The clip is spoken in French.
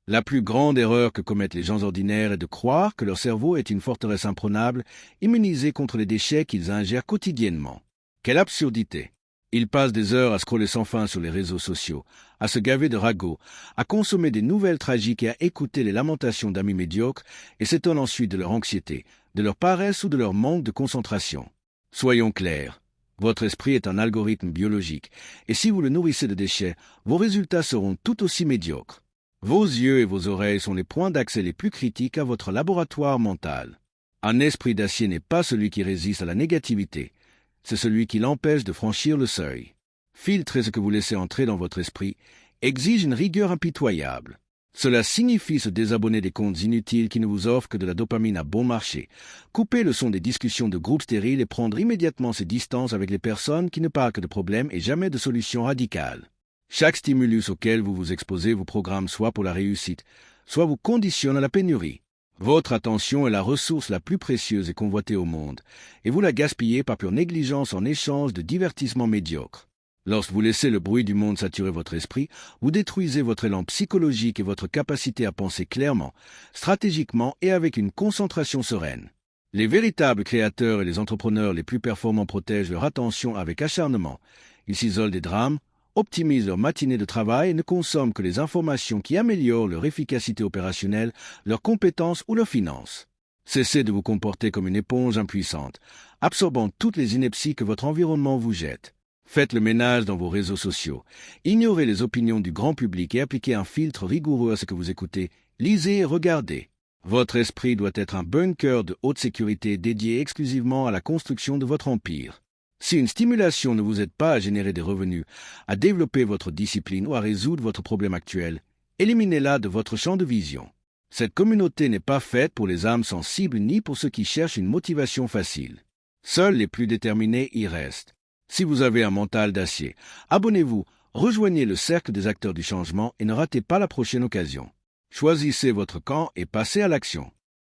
La plus grande erreur que commettent les gens ordinaires est de croire que leur cerveau est une forteresse imprenable, immunisée contre les déchets qu'ils ingèrent quotidiennement. Quelle absurdité! Ils passent des heures à scroller sans fin sur les réseaux sociaux, à se gaver de ragots, à consommer des nouvelles tragiques et à écouter les lamentations d'amis médiocres et s'étonnent ensuite de leur anxiété, de leur paresse ou de leur manque de concentration. Soyons clairs, votre esprit est un algorithme biologique, et si vous le nourrissez de déchets, vos résultats seront tout aussi médiocres. Vos yeux et vos oreilles sont les points d'accès les plus critiques à votre laboratoire mental. Un esprit d'acier n'est pas celui qui résiste à la négativité, c'est celui qui l'empêche de franchir le seuil. Filtrer ce que vous laissez entrer dans votre esprit exige une rigueur impitoyable. Cela signifie se désabonner des comptes inutiles qui ne vous offrent que de la dopamine à bon marché, couper le son des discussions de groupes stériles et prendre immédiatement ses distances avec les personnes qui ne parlent que de problèmes et jamais de solutions radicales. Chaque stimulus auquel vous vous exposez vous programme soit pour la réussite, soit vous conditionne à la pénurie. Votre attention est la ressource la plus précieuse et convoitée au monde, et vous la gaspillez par pure négligence en échange de divertissements médiocres. Lorsque vous laissez le bruit du monde saturer votre esprit, vous détruisez votre élan psychologique et votre capacité à penser clairement, stratégiquement et avec une concentration sereine. Les véritables créateurs et les entrepreneurs les plus performants protègent leur attention avec acharnement. Ils s'isolent des drames, optimisent leur matinée de travail et ne consomment que les informations qui améliorent leur efficacité opérationnelle, leurs compétences ou leurs finances. Cessez de vous comporter comme une éponge impuissante, absorbant toutes les inepties que votre environnement vous jette. Faites le ménage dans vos réseaux sociaux. Ignorez les opinions du grand public et appliquez un filtre rigoureux à ce que vous écoutez. Lisez et regardez. Votre esprit doit être un bunker de haute sécurité dédié exclusivement à la construction de votre empire. Si une stimulation ne vous aide pas à générer des revenus, à développer votre discipline ou à résoudre votre problème actuel, éliminez-la de votre champ de vision. Cette communauté n'est pas faite pour les âmes sensibles ni pour ceux qui cherchent une motivation facile. Seuls les plus déterminés y restent. Si vous avez un mental d'acier, abonnez-vous, rejoignez le cercle des acteurs du changement et ne ratez pas la prochaine occasion. Choisissez votre camp et passez à l'action.